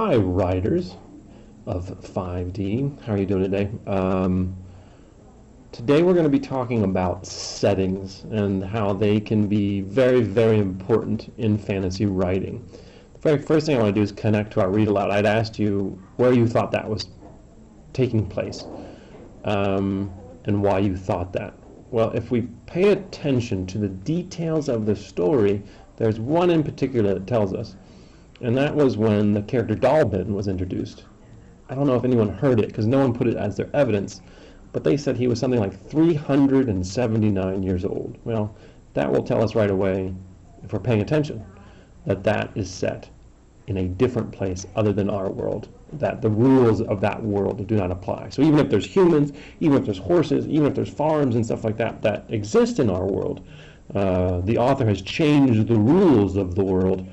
Hi, writers of 5D. How are you doing today? Today we're going to be talking about settings and how they can be very, very important in fantasy writing. The very first thing I want to do is connect to our read aloud. I'd asked you where you thought that was taking place and why you thought that. Well, if we pay attention to the details of the story, there's one in particular that tells us. And that was when the character Dalbin was introduced. I don't know if anyone heard it because no one put it as their evidence, but they said he was something like 379 years old. Well, that will tell us right away, if we're paying attention, that that is set in a different place other than our world, that the rules of that world do not apply. So even if there's humans, even if there's horses, even if there's farms and stuff like that that exist in our world, the author has changed the rules of the world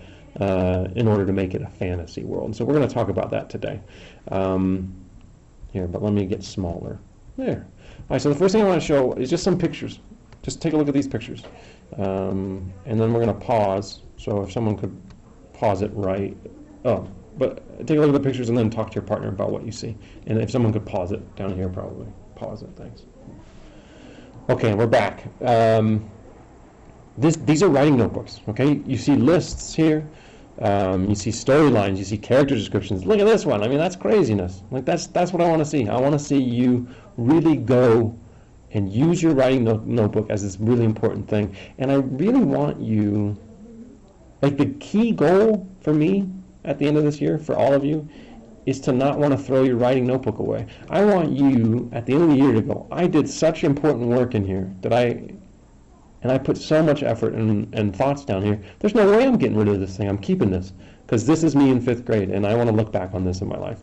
in order to make it a fantasy world. And so we're going to talk about that today. Here, but let me get smaller. There. All right, so the first thing I want to show is just some pictures. Just take a look at these pictures. And then we're going to pause. So if someone could pause it right. Oh, but take a look at the pictures and then talk to your partner about what you see. And if someone could pause it down here, probably. Pause it, thanks. Okay, we're back. These are writing notebooks, okay? You see lists here. You see storylines, you see character descriptions. Look at this one. I mean, that's craziness. Like that's what I want to see. I want to see you really go and use your writing notebook as this really important thing. And I really want you, like the key goal for me at the end of this year, for all of you, is to not want to throw your writing notebook away. I want you at the end of the year to go, I did such important work in here that I put so much effort and thoughts down here. There's no way I'm getting rid of this thing. I'm keeping this because this is me in 5th grade, and I want to look back on this in my life.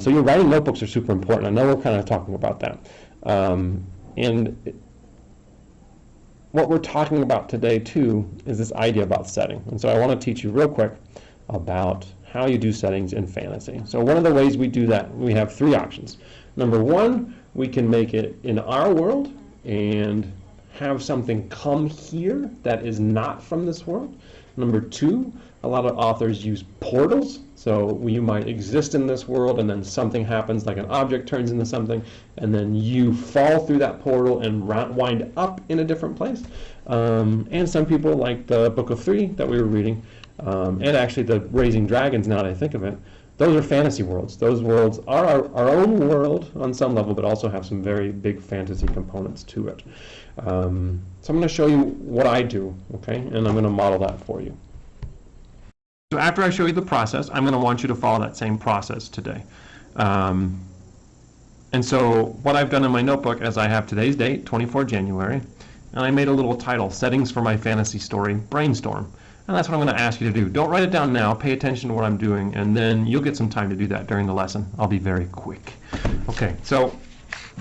So your writing notebooks are super important. I know we're kind of talking about that. And what we're talking about today, too, is this idea about setting. And so I want to teach you real quick about how you do settings in fantasy. So one of the ways we do that, we have 3 options. Number 1, we can make it in our world and have something come here that is not from this world. Number 2, a lot of authors use portals. So you might exist in this world and then something happens, like an object turns into something, and then you fall through that portal and wind up in a different place. And some people, like the Book of 3 that we were reading, and actually the Raising Dragons, now that I think of it, those are fantasy worlds. Those worlds are our own world on some level, but also have some very big fantasy components to it. So I'm going to show you what I do, okay? And I'm going to model that for you. So after I show you the process, I'm going to want you to follow that same process today. And so what I've done in my notebook is I have today's date, 24 January, and I made a little title, Settings for My Fantasy Story Brainstorm. And that's what I'm going to ask you to do. Don't write it down now. Pay attention to what I'm doing, and then you'll get some time to do that during the lesson. I'll be very quick. Okay, so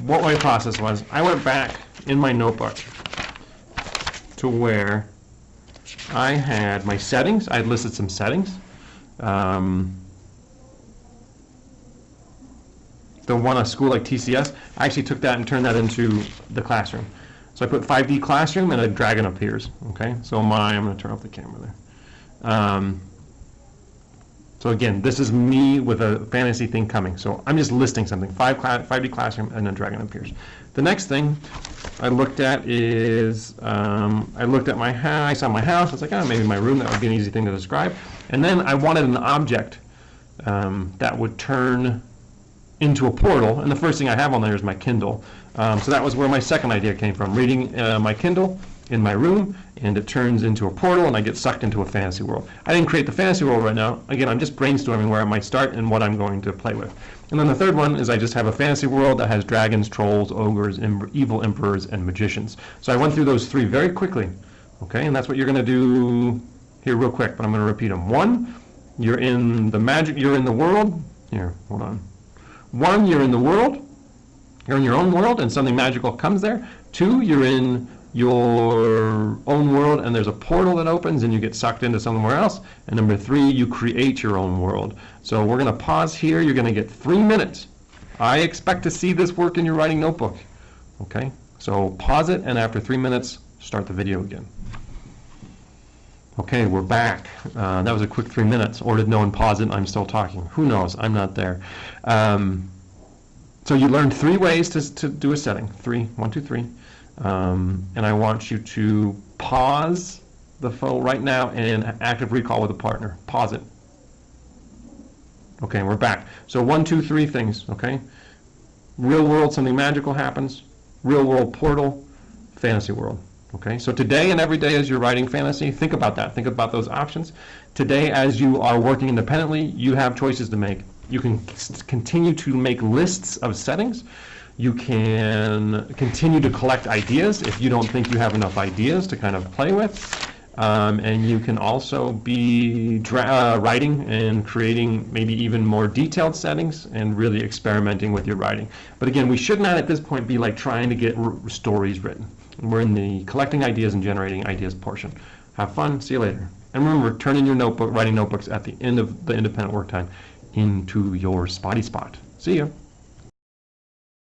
what my process was, I went back in my notebook to where I had my settings. I had listed some settings. The one at school like TCS, I actually took that and turned that into the classroom. So I put 5D classroom and a dragon appears. Okay, so I'm going to turn off the camera there. So again, this is me with a fantasy thing coming. So I'm just listing something, 5D classroom, and then dragon appears. The next thing I looked at is, I looked at my house, I saw my house, I was like, oh, maybe my room, that would be an easy thing to describe. And then I wanted an object that would turn into a portal, and the first thing I have on there is my Kindle. So that was where my second idea came from, reading my Kindle in my room, and it turns into a portal, and I get sucked into a fantasy world. I didn't create the fantasy world right now. Again, I'm just brainstorming where I might start and what I'm going to play with. And then the third one is I just have a fantasy world that has dragons, trolls, ogres, evil emperors, and magicians. So I went through those 3 very quickly, okay? And that's what you're going to do here real quick, but I'm going to repeat them. 1, you're in the magic, you're in the world. Here, hold on. 1, you're in the world. You're in your own world, and something magical comes there. 2, you're in your own world, and there's a portal that opens, and you get sucked into somewhere else. And number 3, you create your own world. So we're going to pause here. You're going to get 3 minutes. I expect to see this work in your writing notebook. Okay? So pause it, and after 3 minutes, start the video again. Okay, we're back. That was a quick 3 minutes. Or did no one pause it? I'm still talking. Who knows? I'm not there. So you learned 3 ways to do a setting. 3, 1, 2, 3. And I want you to pause the phone right now and active recall with a partner. Pause it. Okay, we're back. So 1, 2, 3 things, okay? Real world, something magical happens. Real world portal, fantasy world. Okay, so today and every day as you're writing fantasy, think about that. Think about those options. Today, as you are working independently, you have choices to make. You can continue to make lists of settings. You can continue to collect ideas if you don't think you have enough ideas to kind of play with. And you can also be writing and creating maybe even more detailed settings and really experimenting with your writing. But again, we should not at this point be like trying to get stories written. We're in the collecting ideas and generating ideas portion. Have fun. See you later. And remember, turn in your notebook, writing notebooks at the end of the independent work time into your spotty spot. See you.